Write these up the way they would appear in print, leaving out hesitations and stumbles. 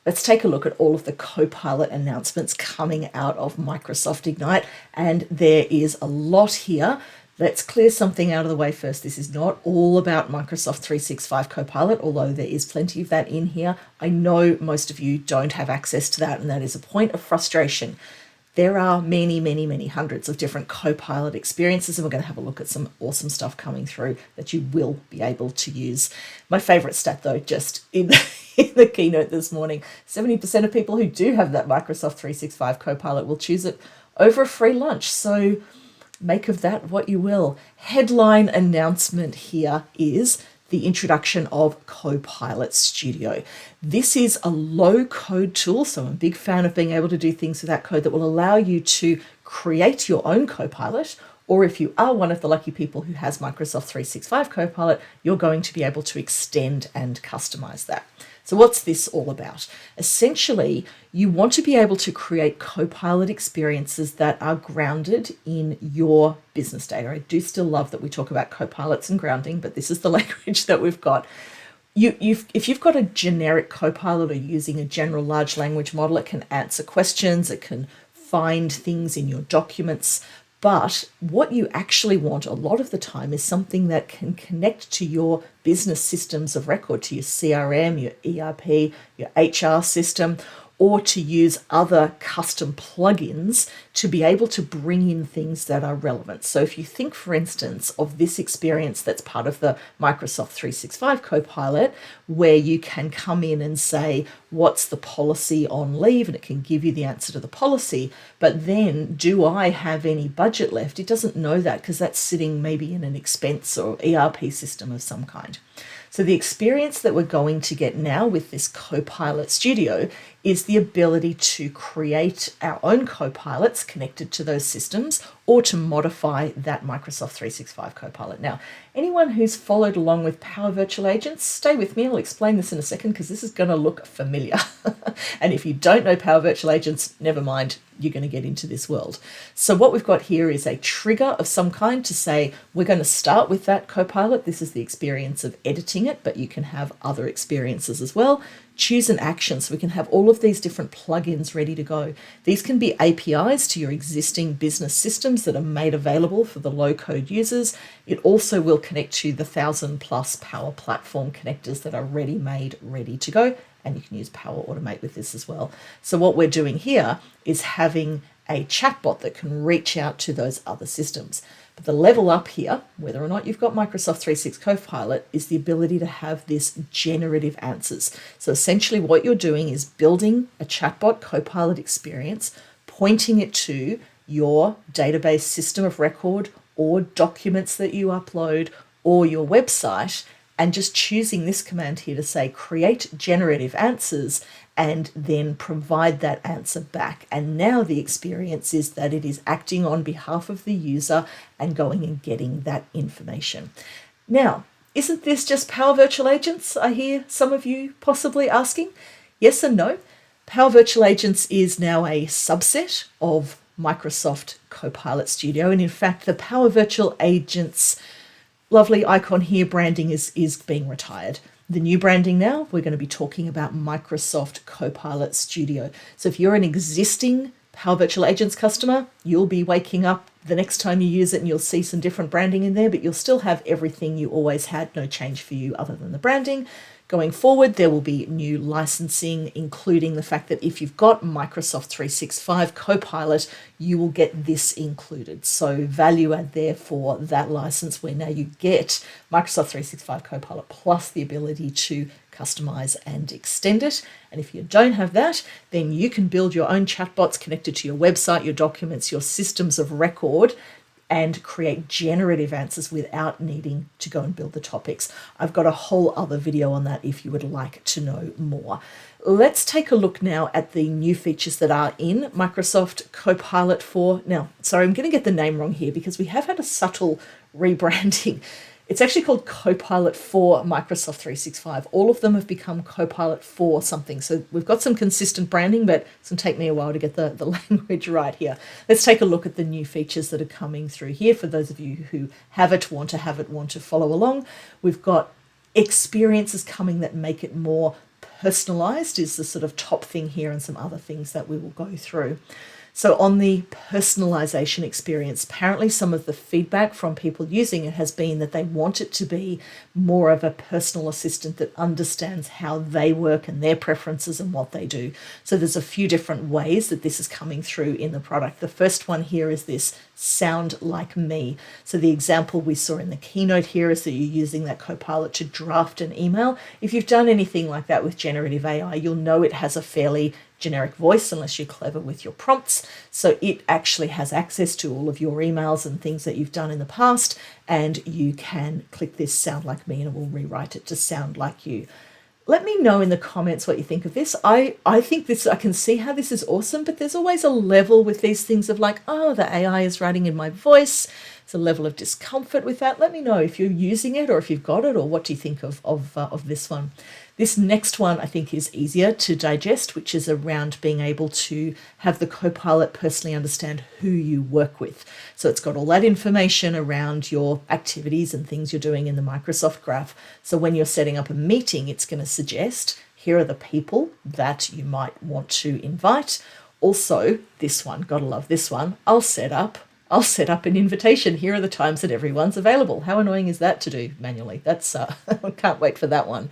Let's take a look at all of the Copilot announcements coming out of Microsoft Ignite, and there is a lot here. Let's clear something out of the way first. This is not all about Microsoft 365 Copilot, although there is plenty of that in here. I know most of you don't have access to that, and that is a point of frustration. There are many, many, many hundreds of different Copilot experiences, and we're going to have a look at some awesome stuff coming through that you will be able to use. My favorite stat, though, just in the keynote this morning, 70% of people who do have that Microsoft 365 Copilot will choose it over a free lunch. So make of that what you will. Headline announcement here is the introduction of Copilot Studio. This is a low-code tool, so I'm a big fan of being able to do things without code that will allow you to create your own Copilot, or if you are one of the lucky people who has Microsoft 365 Copilot, you're going to be able to extend and customize that. So what's this all about? Essentially, you want to be able to create Copilot experiences that are grounded in your business data. I do still love that we talk about Copilots and grounding, but this is the language that we've got. If you've got a generic Copilot or using a general large language model, it can answer questions, it can find things in your documents. But what you actually want a lot of the time is something that can connect to your business systems of record, to your CRM, your ERP, your HR system, or to use other custom plugins to be able to bring in things that are relevant. So if you think, for instance, of this experience that's part of the Microsoft 365 Copilot, where you can come in and say, what's the policy on leave? And it can give you the answer to the policy. But then, do I have any budget left? It doesn't know that because that's sitting maybe in an expense or ERP system of some kind. So the experience that we're going to get now with this Copilot Studio is the ability to create our own Copilots connected to those systems, or to modify that Microsoft 365 Copilot. Now, anyone who's followed along with Power Virtual Agents, stay with me. I'll explain this in a second because this is going to look familiar. And if you don't know Power Virtual Agents, never mind, you're going to get into this world. So what we've got here is a trigger of some kind to say, we're going to start with that Copilot. This is the experience of editing it, but you can have other experiences as well. Choose an action, so we can have all of these different plugins ready to go. These can be APIs to your existing business systems that are made available for the low-code users. It also will connect to the 1,000+ Power Platform connectors that are ready-made, ready to go, and you can use Power Automate with this as well. So what we're doing here is having a chatbot that can reach out to those other systems. But the level up here, whether or not you've got Microsoft 365 Copilot, is the ability to have this generative answers. So essentially what you're doing is building a chatbot Copilot experience, pointing it to your database system of record or documents that you upload or your website, and just choosing this command here to say, create generative answers, and then provide that answer back. And now the experience is that it is acting on behalf of the user and going and getting that information. Now, isn't this just Power Virtual Agents? I hear some of you possibly asking. Yes and no. Power Virtual Agents is now a subset of Microsoft Copilot Studio. And in fact, the Power Virtual Agents lovely icon here, branding is being retired. The new branding now, we're going to be talking about Microsoft Copilot Studio. So if you're an existing Power Virtual Agents customer, you'll be waking up the next time you use it and you'll see some different branding in there, but you'll still have everything you always had, no change for you other than the branding. Going forward, there will be new licensing, including the fact that if you've got Microsoft 365 Copilot, you will get this included. So value add there for that license, where now you get Microsoft 365 Copilot plus the ability to customize and extend it. And if you don't have that, then you can build your own chatbots connected to your website, your documents, your systems of record, and create generative answers without needing to go and build the topics. I've got a whole other video on that if you would like to know more. Let's take a look now at the new features that are in Microsoft Copilot 4. Now, sorry, I'm going to get the name wrong here because we have had a subtle rebranding. It's actually called Copilot for Microsoft 365. All of them have become Copilot for something. So we've got some consistent branding, but it's going to take me a while to get the language right here. Let's take a look at the new features that are coming through here. For those of you who have it, want to follow along, we've got experiences coming that make it more personalized is the sort of top thing here, and some other things that we will go through. So on the personalization experience, apparently some of the feedback from people using it has been that they want it to be more of a personal assistant that understands how they work and their preferences and what they do. So there's a few different ways that this is coming through in the product. The first one here is this sound like me. So the example we saw in the keynote here is that you're using that Copilot to draft an email. If you've done anything like that with generative AI, you'll know it has a fairly generic voice unless you're clever with your prompts. So it actually has access to all of your emails and things that you've done in the past, and you can click this sound like me and it will rewrite it to sound like you. Let me know in the comments what you think of this. I think this, I can see how this is awesome, but there's always a level with these things of like, oh, the AI is writing in my voice. It's a level of discomfort with that. Let me know if you're using it or if you've got it, or what do you think of this one. This next one I think is easier to digest, which is around being able to have the Copilot personally understand who you work with. So it's got all that information around your activities and things you're doing in the Microsoft graph. So when you're setting up a meeting, it's going to suggest, here are the people that you might want to invite. Also, this one, gotta love this one, I'll set up an invitation. Here are the times that everyone's available. How annoying is that to do manually? That's I can't wait for that one.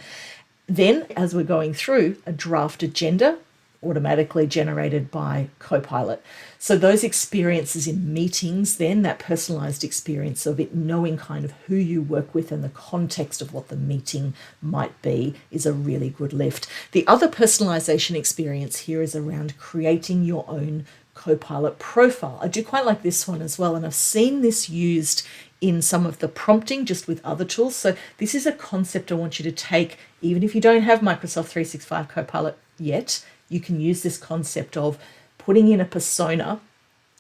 Then, as we're going through, a draft agenda automatically generated by Copilot. So those experiences in meetings, then that personalized experience of it knowing kind of who you work with and the context of what the meeting might be, is a really good lift. The other personalization experience here is around creating your own Copilot profile. I do quite like this one as well, and I've seen this used in some of the prompting just with other tools. So this is a concept I want you to take, even if you don't have Microsoft 365 Copilot yet. You can use this concept of putting in a persona.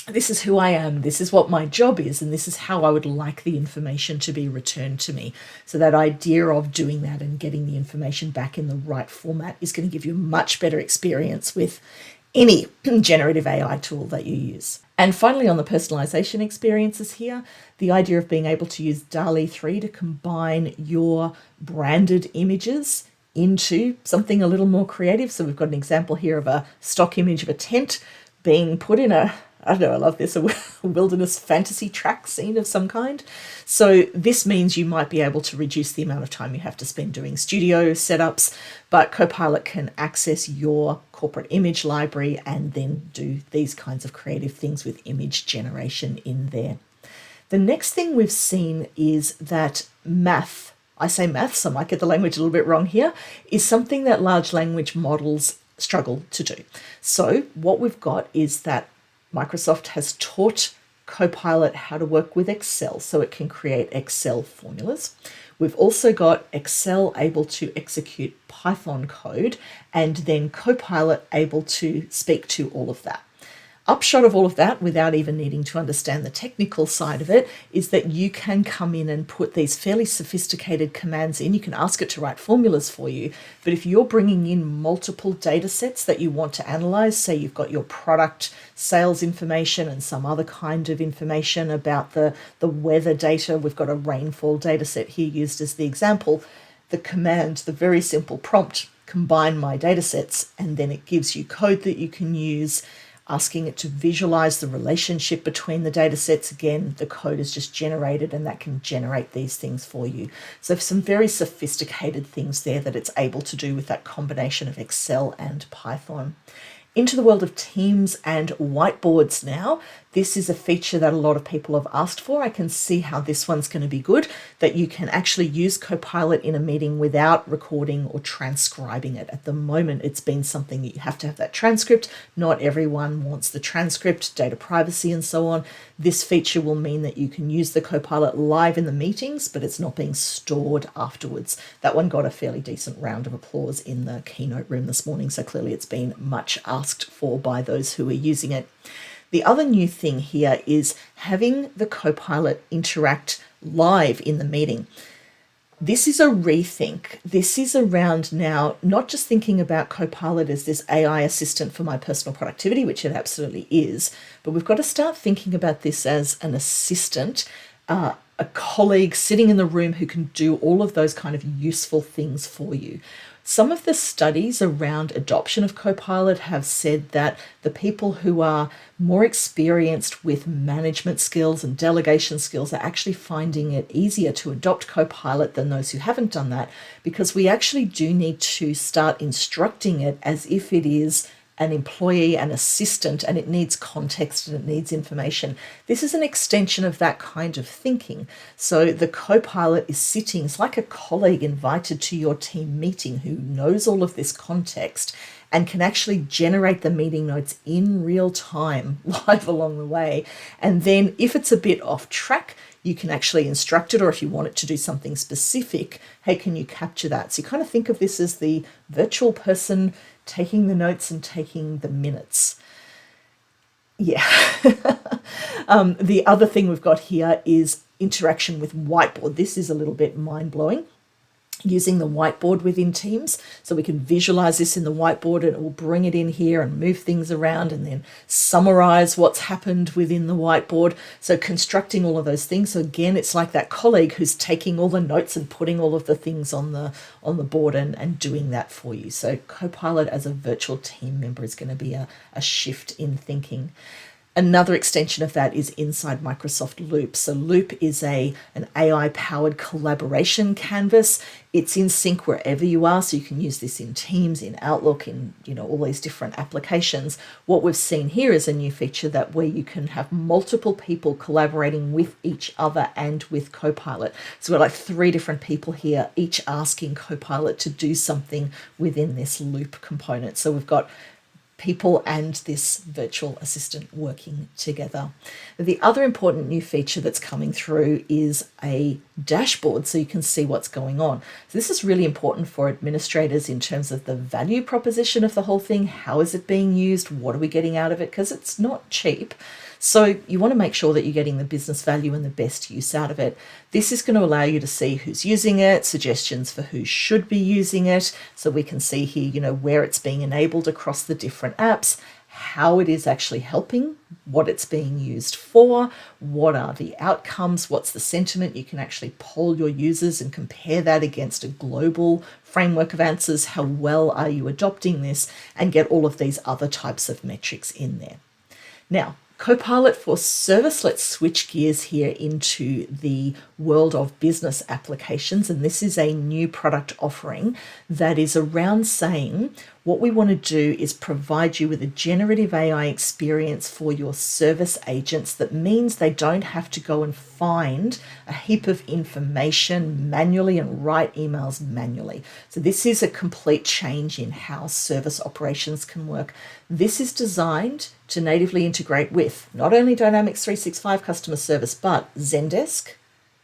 This is who I am, this is what my job is, and this is how I would like the information to be returned to me. So that idea of doing that and getting the information back in the right format is going to give you a much better experience with any generative AI tool that you use. And finally, on the personalization experiences here, the idea of being able to use DALL-E 3 to combine your branded images into something a little more creative. So we've got an example here of a stock image of a tent being put in a, I don't know, I love this, a wilderness fantasy track scene of some kind. So this means you might be able to reduce the amount of time you have to spend doing studio setups, but Copilot can access your corporate image library and then do these kinds of creative things with image generation in there. The next thing we've seen is that math, I say maths, I might get the language a little bit wrong here, is something that large language models struggle to do. So what we've got is that Microsoft has taught Copilot how to work with Excel so it can create Excel formulas. We've also got Excel able to execute Python code, and then Copilot able to speak to all of that. Upshot of all of that, without even needing to understand the technical side of it, is that you can come in and put these fairly sophisticated commands in. You can ask it to write formulas for you, but if you're bringing in multiple data sets that you want to analyze, say you've got your product sales information and some other kind of information about the weather data, we've got a rainfall data set here used as the example, the command, the very simple prompt, combine my data sets, and then it gives you code that you can use, asking it to visualize the relationship between the data sets. Again, the code is just generated and that can generate these things for you. So some very sophisticated things there that it's able to do with that combination of Excel and Python. Into the world of Teams and whiteboards now. This is a feature that a lot of people have asked for. I can see how this one's going to be good, that you can actually use Copilot in a meeting without recording or transcribing it. At the moment, it's been something that you have to have that transcript. Not everyone wants the transcript, data privacy and so on. This feature will mean that you can use the Copilot live in the meetings, but it's not being stored afterwards. That one got a fairly decent round of applause in the keynote room this morning, so clearly it's been much asked for by those who are using it. The other new thing here is having the Copilot interact live in the meeting. This is a rethink. This is around now not just thinking about Copilot as this AI assistant for my personal productivity, which it absolutely is, but we've got to start thinking about this as an assistant, a colleague sitting in the room who can do all of those kind of useful things for you. Some of the studies around adoption of Copilot have said that the people who are more experienced with management skills and delegation skills are actually finding it easier to adopt Copilot than those who haven't done that, because we actually do need to start instructing it as if it is an employee, an assistant, and it needs context and it needs information. This is an extension of that kind of thinking. So the Copilot is sitting, it's like a colleague invited to your team meeting who knows all of this context and can actually generate the meeting notes in real time, live along the way. And then if it's a bit off track, you can actually instruct it, or if you want it to do something specific, hey, can you capture that? So you kind of think of this as the virtual person taking the notes and taking the minutes. Yeah. The other thing we've got here is interaction with whiteboard. This is a little bit mind-blowing. Using the whiteboard within Teams, so we can visualize this in the whiteboard and it will bring it in here and move things around and then summarize what's happened within the whiteboard. So constructing all of those things. So again, it's like that colleague who's taking all the notes and putting all of the things on the board and doing that for you. So Copilot as a virtual team member is going to be a shift in thinking. Another extension of that is inside Microsoft Loop. So Loop is an AI-powered collaboration canvas. It's in sync wherever you are, so you can use this in Teams, in Outlook, in all these different applications. What we've seen here is a new feature that where you can have multiple people collaborating with each other and with Copilot. So we've got like 3 different people here, each asking Copilot to do something within this Loop component. So we've got people and this virtual assistant working together. The other important new feature that's coming through is a dashboard so you can see what's going on. So this is really important for administrators in terms of the value proposition of the whole thing. How is it being used? What are we getting out of it? Because it's not cheap. So you want to make sure that you're getting the business value and the best use out of it. This is going to allow you to see who's using it, suggestions for who should be using it. So we can see here, where it's being enabled across the different apps, how it is actually helping, what it's being used for, what are the outcomes, what's the sentiment. You can actually poll your users and compare that against a global framework of answers. How well are you adopting this? And get all of these other types of metrics in there. Now, Copilot for Service, let's switch gears here into the world of business applications. And this is a new product offering that is around saying what we want to do is provide you with a generative AI experience for your service agents. That means they don't have to go and find a heap of information manually and write emails manually. So this is a complete change in how service operations can work. This is designed to natively integrate with not only Dynamics 365 customer service, but Zendesk,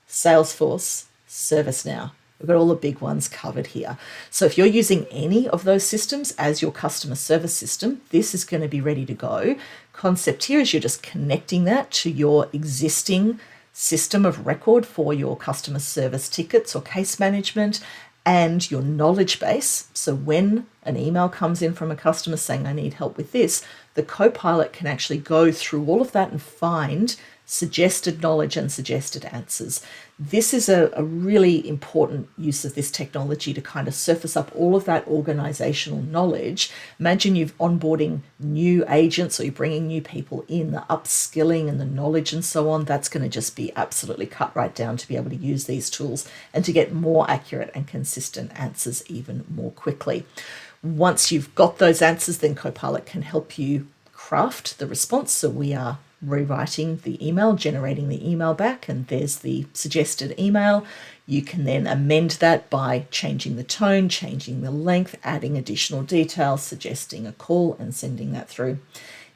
Salesforce, ServiceNow. We've got all the big ones covered here. So if you're using any of those systems as your customer service system, this is going to be ready to go. Concept here is you're just connecting that to your existing system of record for your customer service tickets or case management and your knowledge base. So when an email comes in from a customer saying, I need help with this, the Copilot can actually go through all of that and find suggested knowledge and suggested answers. This is a really important use of this technology to kind of surface up all of that organizational knowledge. Imagine you're onboarding new agents or you're bringing new people in, the upskilling and the knowledge and so on. That's going to just be absolutely cut right down to be able to use these tools and to get more accurate and consistent answers even more quickly. Once you've got those answers, then Copilot can help you craft the response. So we are rewriting the email, generating the email back, and there's the suggested email. You can then amend that by changing the tone, changing the length, adding additional details, suggesting a call, and sending that through.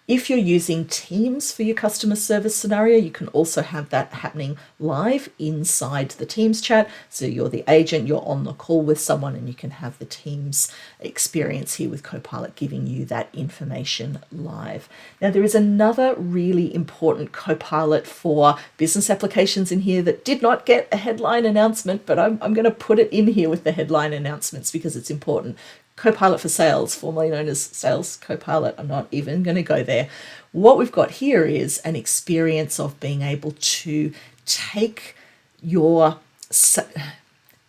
If you're using Teams for your customer service scenario, you can also have that happening live inside the Teams chat. So you're the agent, you're on the call with someone, and you can have the Teams experience here with Copilot giving you that information live. Now, there is another really important Copilot for business applications in here that did not get a headline announcement, but I'm going to put it in here with the headline announcements because it's important. Copilot for Sales, formerly known as Sales Copilot. I'm not even going to go there. What we've got here is an experience of being able to take your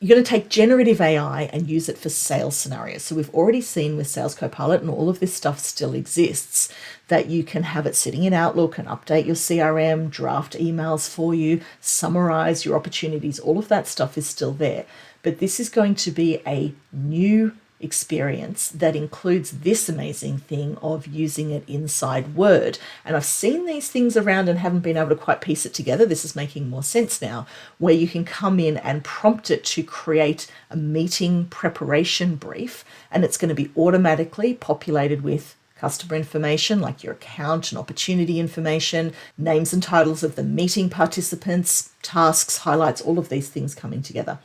you're going to take generative AI and use it for sales scenarios. So we've already seen with Sales Copilot, and all of this stuff still exists, that you can have it sitting in Outlook and update your CRM, draft emails for you, summarize your opportunities. All of that stuff is still there. But this is going to be a new experience that includes this amazing thing of using it inside Word. And I've seen these things around and haven't been able to quite piece it together. This is making more sense now, where you can come in and prompt it to create a meeting preparation brief, and it's going to be automatically populated with customer information like your account and opportunity information, names and titles of the meeting participants, tasks, highlights, all of these things coming together.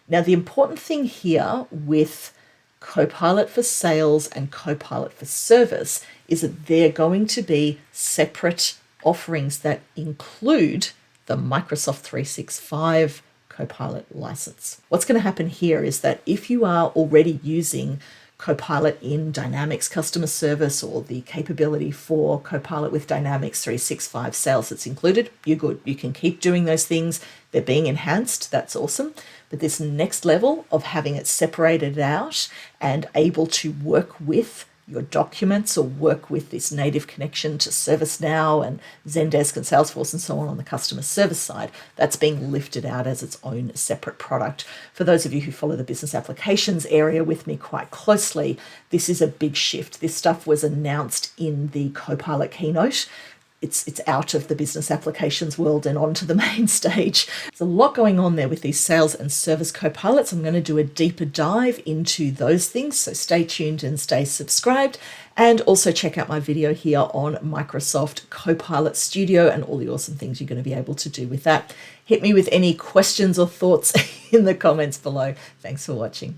Now, the important thing here with Copilot for Sales and Copilot for Service is that they're going to be separate offerings that include the Microsoft 365 Copilot license. What's going to happen here is that if you are already using Copilot in Dynamics customer service, or the capability for Copilot with Dynamics 365 sales that's included, you're good. You can keep doing those things. They're being enhanced. That's awesome. But this next level of having it separated out and able to work with your documents or work with this native connection to ServiceNow and Zendesk and Salesforce and so on the customer service side, that's being lifted out as its own separate product. For those of you who follow the business applications area with me quite closely, this is a big shift. This stuff was announced in the Copilot keynote. It's out of the business applications world and onto the main stage. There's a lot going on there with these sales and service copilots. I'm going to do a deeper dive into those things, so stay tuned and stay subscribed. And also check out my video here on Microsoft Copilot Studio and all the awesome things you're going to be able to do with that. Hit me with any questions or thoughts in the comments below. Thanks for watching.